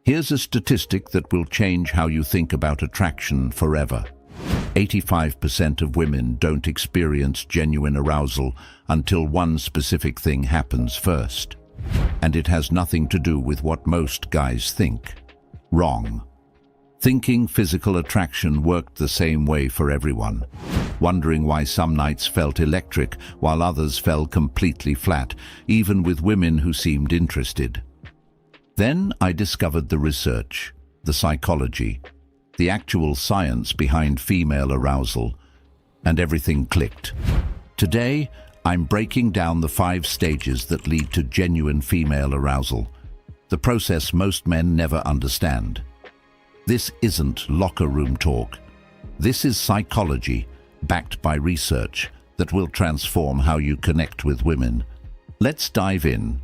Here's a statistic that will change how you think about attraction forever. 85% of women don't experience genuine arousal until one specific thing happens first. And it has nothing to do with what most guys think. Wrong. Thinking physical attraction worked the same way for everyone, wondering why some nights felt electric while others fell completely flat, even with women who seemed interested. Then I discovered the research, the psychology, the actual science behind female arousal, and everything clicked. Today, I'm breaking down the 5 stages that lead to genuine female arousal, the process most men never understand. This isn't locker room talk. This is psychology, backed by research, that will transform how you connect with women. Let's dive in.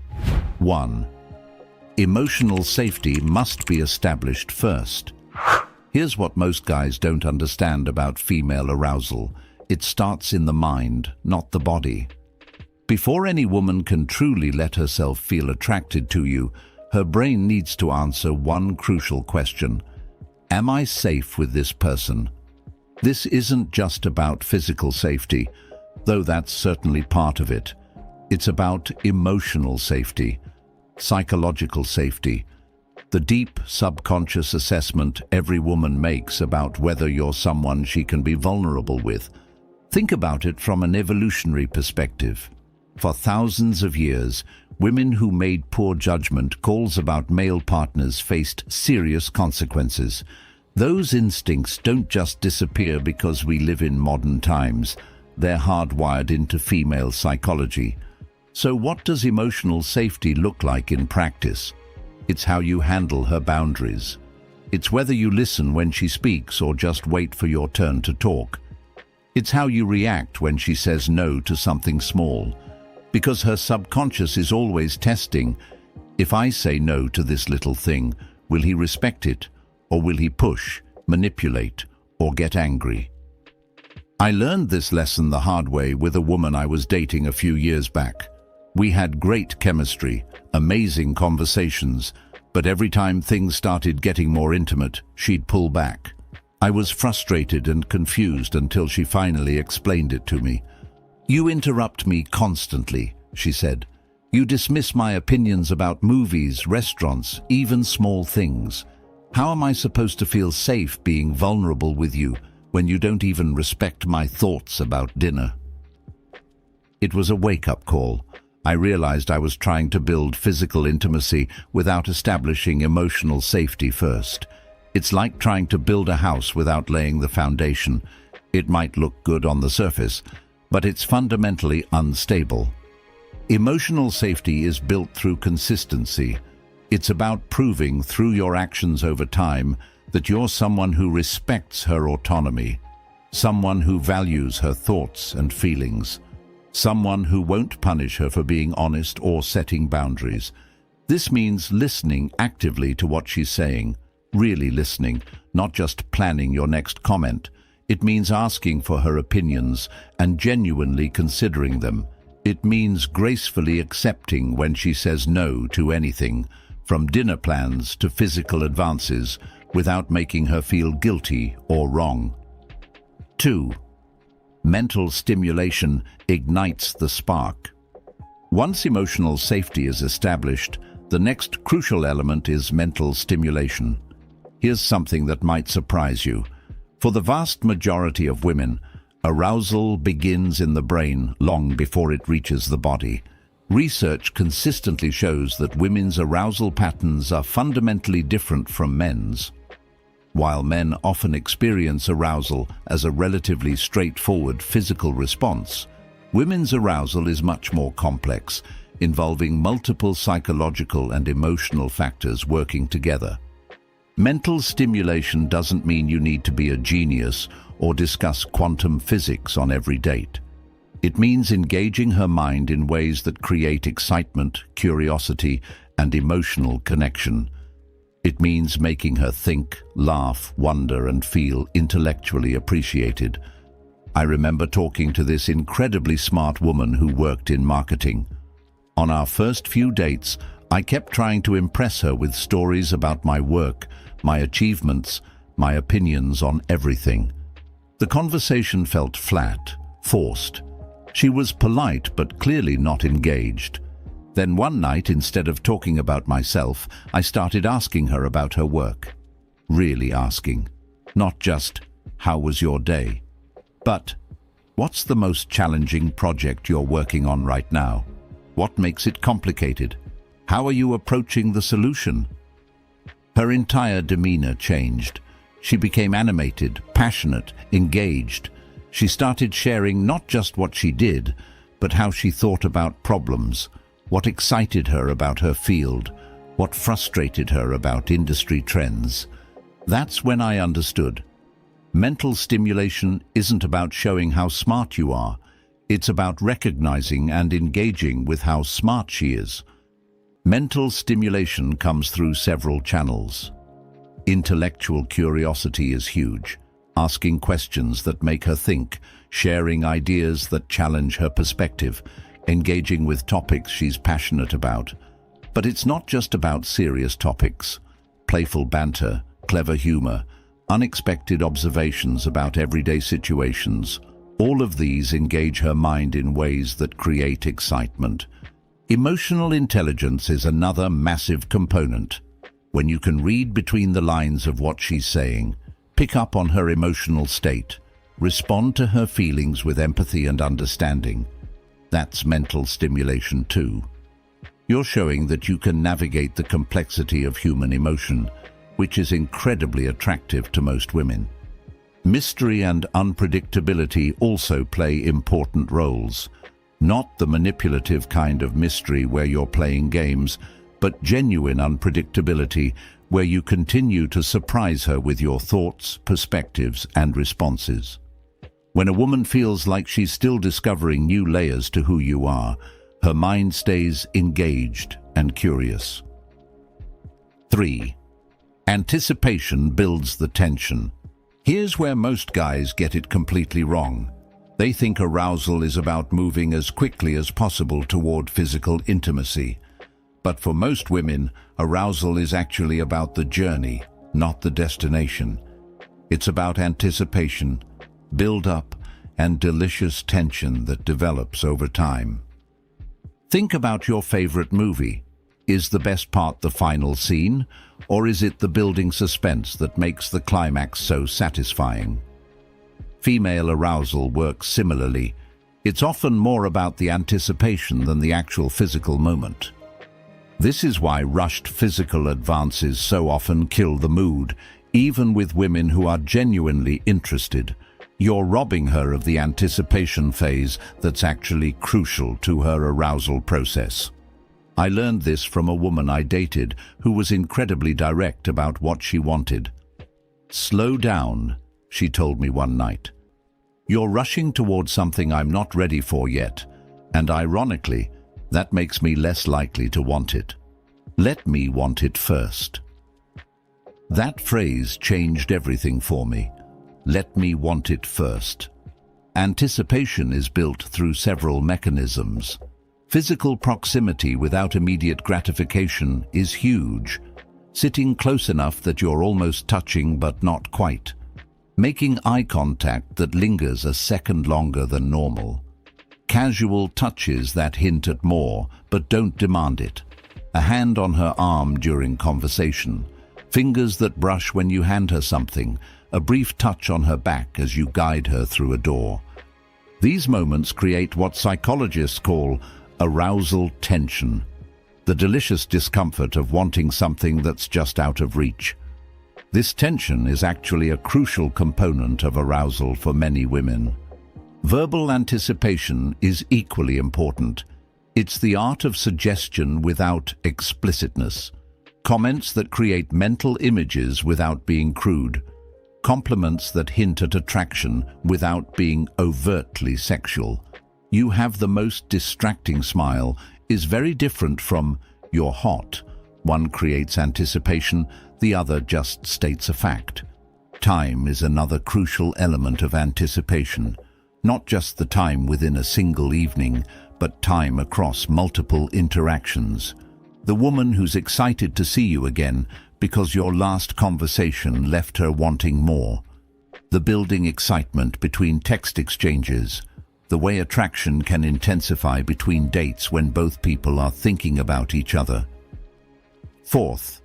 1. Emotional safety must be established first. Here's what most guys don't understand about female arousal. It starts in the mind, not the body. Before any woman can truly let herself feel attracted to you, her brain needs to answer one crucial question. Am I safe with this person? This isn't just about physical safety, though that's certainly part of it. It's about emotional safety, psychological safety, the deep subconscious assessment every woman makes about whether you're someone she can be vulnerable with. Think about it from an evolutionary perspective. For thousands of years, women who made poor judgment calls about male partners faced serious consequences. Those instincts don't just disappear because we live in modern times. They're hardwired into female psychology. So what does emotional safety look like in practice? It's how you handle her boundaries. It's whether you listen when she speaks or just wait for your turn to talk. It's how you react when she says no to something small. Because her subconscious is always testing, if I say no to this little thing, will he respect it? Or will he push, manipulate, or get angry? I learned this lesson the hard way with a woman I was dating a few years back. We had great chemistry, amazing conversations, but every time things started getting more intimate, she'd pull back. I was frustrated and confused until she finally explained it to me. "You interrupt me constantly," she said. "You dismiss my opinions about movies, restaurants, even small things. How am I supposed to feel safe being vulnerable with you when you don't even respect my thoughts about dinner?" It was a wake-up call. I realized I was trying to build physical intimacy without establishing emotional safety first. It's like trying to build a house without laying the foundation. It might look good on the surface, but it's fundamentally unstable. Emotional safety is built through consistency. It's about proving through your actions over time that you're someone who respects her autonomy, someone who values her thoughts and feelings, someone who won't punish her for being honest or setting boundaries. This means listening actively to what she's saying, really listening, not just planning your next comment. It means asking for her opinions and genuinely considering them. It means gracefully accepting when she says no to anything, from dinner plans to physical advances, without making her feel guilty or wrong. 2. Mental stimulation ignites the spark. Once emotional safety is established, the next crucial element is mental stimulation. Here's something that might surprise you. For the vast majority of women, arousal begins in the brain long before it reaches the body. Research consistently shows that women's arousal patterns are fundamentally different from men's. While men often experience arousal as a relatively straightforward physical response, women's arousal is much more complex, involving multiple psychological and emotional factors working together. Mental stimulation doesn't mean you need to be a genius or discuss quantum physics on every date. It means engaging her mind in ways that create excitement, curiosity, and emotional connection. It means making her think, laugh, wonder, and feel intellectually appreciated. I remember talking to this incredibly smart woman who worked in marketing. On our first few dates, I kept trying to impress her with stories about my work, my achievements, my opinions on everything. The conversation felt flat, forced. She was polite but clearly not engaged. Then one night, instead of talking about myself, I started asking her about her work. Really asking. Not just, "How was your day?" but, "What's the most challenging project you're working on right now? What makes it complicated? How are you approaching the solution?" Her entire demeanor changed. She became animated, passionate, engaged. She started sharing not just what she did, but how she thought about problems, what excited her about her field, what frustrated her about industry trends. That's when I understood. Mental stimulation isn't about showing how smart you are. It's about recognizing and engaging with how smart she is. Mental stimulation comes through several channels. Intellectual curiosity is huge, asking questions that make her think, sharing ideas that challenge her perspective, engaging with topics she's passionate about. But it's not just about serious topics. Playful banter, clever humor, unexpected observations about everyday situations, all of these engage her mind in ways that create excitement. Emotional intelligence is another massive component. When you can read between the lines of what she's saying, pick up on her emotional state, respond to her feelings with empathy and understanding, that's mental stimulation too. You're showing that you can navigate the complexity of human emotion, which is incredibly attractive to most women. Mystery and unpredictability also play important roles. Not the manipulative kind of mystery where you're playing games, but genuine unpredictability where you continue to surprise her with your thoughts, perspectives, and responses. When a woman feels like she's still discovering new layers to who you are, her mind stays engaged and curious. 3. Anticipation builds the tension. Here's where most guys get it completely wrong. They think arousal is about moving as quickly as possible toward physical intimacy. But for most women, arousal is actually about the journey, not the destination. It's about anticipation, build-up, and delicious tension that develops over time. Think about your favorite movie. Is the best part the final scene, or is it the building suspense that makes the climax so satisfying? Female arousal works similarly. It's often more about the anticipation than the actual physical moment. This is why rushed physical advances so often kill the mood, even with women who are genuinely interested. You're robbing her of the anticipation phase that's actually crucial to her arousal process. I learned this from a woman I dated who was incredibly direct about what she wanted. "Slow down," she told me one night. "You're rushing towards something I'm not ready for yet, and ironically, that makes me less likely to want it. Let me want it first." That phrase changed everything for me. Let me want it first. Anticipation is built through several mechanisms. Physical proximity without immediate gratification is huge. Sitting close enough that you're almost touching but not quite. Making eye contact that lingers a second longer than normal. Casual touches that hint at more but don't demand it. A hand on her arm during conversation. Fingers that brush when you hand her something. A brief touch on her back as you guide her through a door. These moments create what psychologists call arousal tension, the delicious discomfort of wanting something that's just out of reach. This tension is actually a crucial component of arousal for many women. Verbal anticipation is equally important. It's the art of suggestion without explicitness. Comments that create mental images without being crude. Compliments that hint at attraction without being overtly sexual. "You have the most distracting smile" is very different from "you're hot." One creates anticipation, the other just states a fact. Time is another crucial element of anticipation. Not just the time within a single evening, but time across multiple interactions. The woman who's excited to see you again because your last conversation left her wanting more. The building excitement between text exchanges. The way attraction can intensify between dates when both people are thinking about each other. Fourth,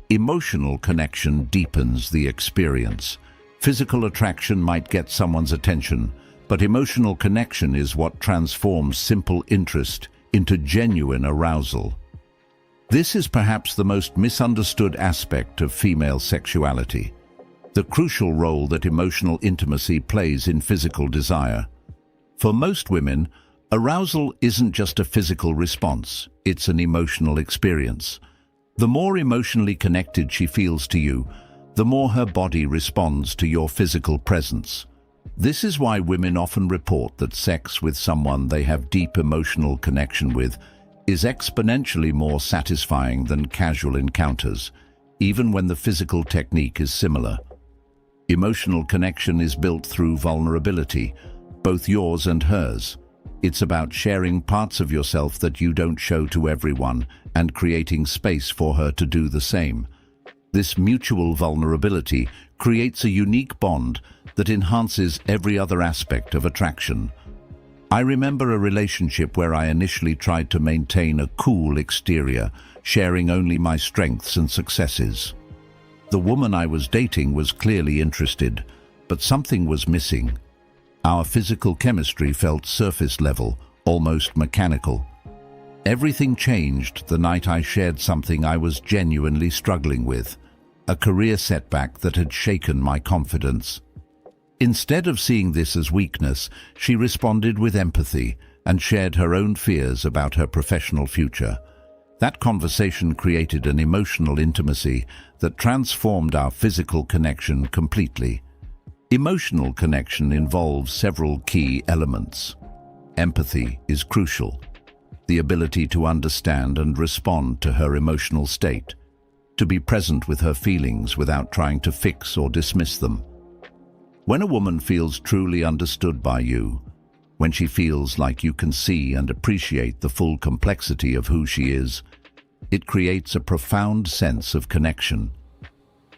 emotional connection deepens the experience. Physical attraction might get someone's attention, but emotional connection is what transforms simple interest into genuine arousal. This is perhaps the most misunderstood aspect of female sexuality, the crucial role that emotional intimacy plays in physical desire. For most women, arousal isn't just a physical response, it's an emotional experience. The more emotionally connected she feels to you, the more her body responds to your physical presence. This is why women often report that sex with someone they have deep emotional connection with is exponentially more satisfying than casual encounters, even when the physical technique is similar. Emotional connection is built through vulnerability, both yours and hers. It's about sharing parts of yourself that you don't show to everyone and creating space for her to do the same. This mutual vulnerability creates a unique bond that enhances every other aspect of attraction. I remember a relationship where I initially tried to maintain a cool exterior, sharing only my strengths and successes. The woman I was dating was clearly interested, but something was missing. Our physical chemistry felt surface level, almost mechanical. Everything changed the night I shared something I was genuinely struggling with, a career setback that had shaken my confidence. Instead of seeing this as weakness, she responded with empathy and shared her own fears about her professional future. That conversation created an emotional intimacy that transformed our physical connection completely. Emotional connection involves several key elements. Empathy is crucial. The ability to understand and respond to her emotional state, to be present with her feelings without trying to fix or dismiss them. When a woman feels truly understood by you, when she feels like you can see and appreciate the full complexity of who she is, it creates a profound sense of connection.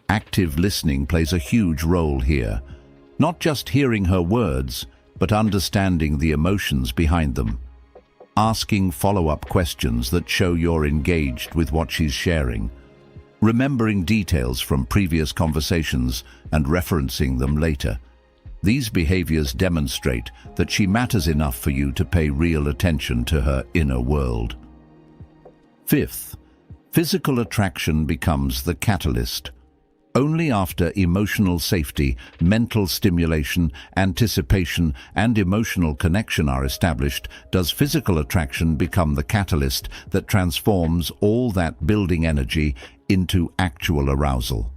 Active listening plays a huge role here, not just hearing her words, but understanding the emotions behind them. Asking follow-up questions that show you're engaged with what she's sharing. Remembering details from previous conversations and referencing them later. These behaviors demonstrate that she matters enough for you to pay real attention to her inner world. Fifth, physical attraction becomes the catalyst. Only after emotional safety, mental stimulation, anticipation, and emotional connection are established does physical attraction become the catalyst that transforms all that building energy into actual arousal.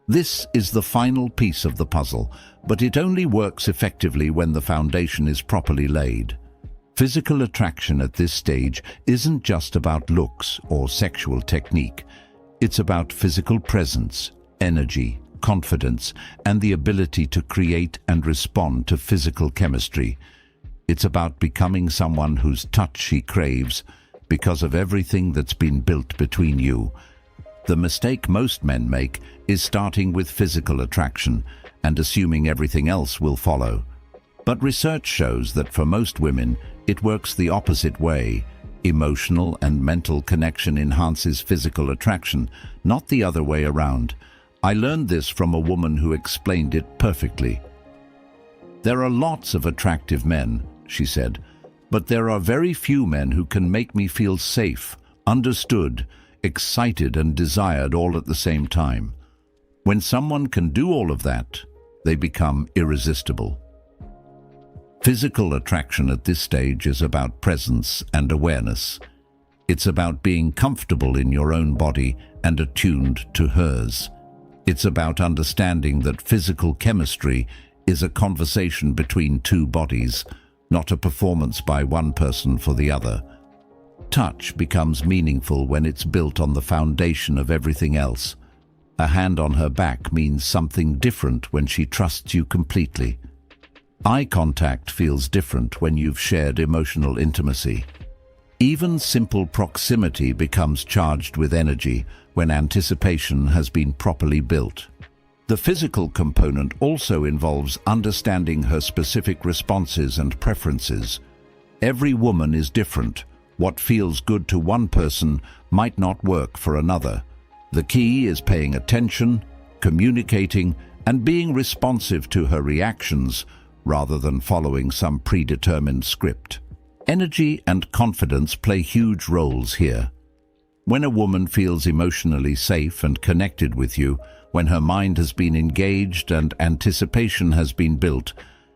This is the final piece of the puzzle, but it only works effectively when the foundation is properly laid. Physical attraction at this stage isn't just about looks or sexual technique. It's about physical presence, energy, confidence, and the ability to create and respond to physical chemistry. It's about becoming someone whose touch she craves because of everything that's been built between you. The mistake most men make is starting with physical attraction and assuming everything else will follow. But research shows that for most women, it works the opposite way. Emotional and mental connection enhances physical attraction, not the other way around. I learned this from a woman who explained it perfectly. "There are lots of attractive men," she said, "but there are very few men who can make me feel safe, understood, excited and desired all at the same time. When someone can do all of that, they become irresistible." Physical attraction at this stage is about presence and awareness. It's about being comfortable in your own body and attuned to hers. It's about understanding that physical chemistry is a conversation between two bodies, not a performance by one person for the other. Touch becomes meaningful when it's built on the foundation of everything else. A hand on her back means something different when she trusts you completely. Eye contact feels different when you've shared emotional intimacy. Even simple proximity becomes charged with energy when anticipation has been properly built. The physical component also involves understanding her specific responses and preferences. Every woman is different. What feels good to one person might not work for another. The key is paying attention, communicating, and being responsive to her reactions rather than following some predetermined script. Energy and confidence play huge roles here. When a woman feels emotionally safe and connected with you, when her mind has been engaged and anticipation has been built,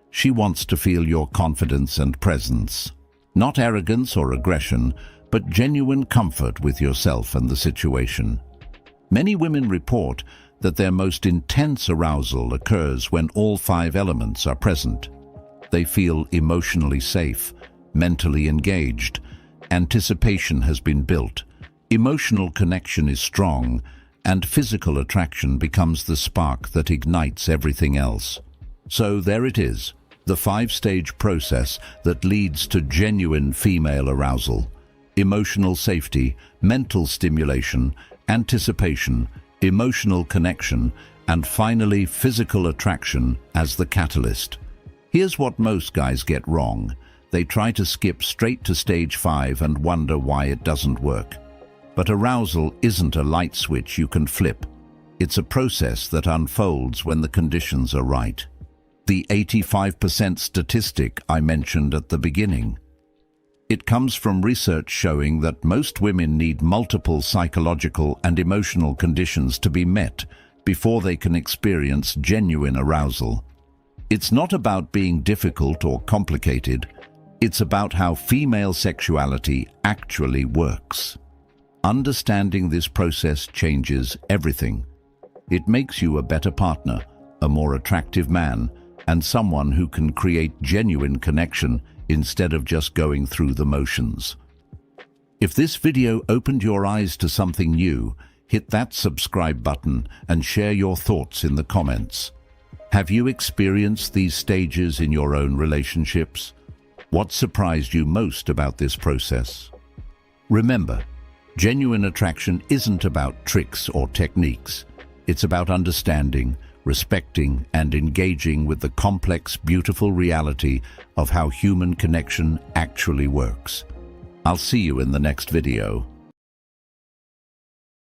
she wants to feel your confidence and presence. Not arrogance or aggression, but genuine comfort with yourself and the situation. Many women report that their most intense arousal occurs when all 5 elements are present. They feel emotionally safe, mentally engaged, anticipation has been built, emotional connection is strong, and physical attraction becomes the spark that ignites everything else. So there it is, the 5-stage process that leads to genuine female arousal. Emotional safety, mental stimulation, anticipation, emotional connection, and finally physical attraction as the catalyst. Here's what most guys get wrong. They try to skip straight to stage 5 and wonder why it doesn't work. But arousal isn't a light switch you can flip. It's a process that unfolds when the conditions are right. The 85% statistic I mentioned at the beginning. It comes from research showing that most women need multiple psychological and emotional conditions to be met before they can experience genuine arousal. It's not about being difficult or complicated. It's about how female sexuality actually works. Understanding this process changes everything. It makes you a better partner, a more attractive man, and someone who can create genuine connection instead of just going through the motions. If this video opened your eyes to something new, hit that subscribe button and share your thoughts in the comments. Have you experienced these stages in your own relationships? What surprised you most about this process? Remember, genuine attraction isn't about tricks or techniques. It's about understanding, respecting, and engaging with the complex, beautiful reality of how human connection actually works. I'll see you in the next video.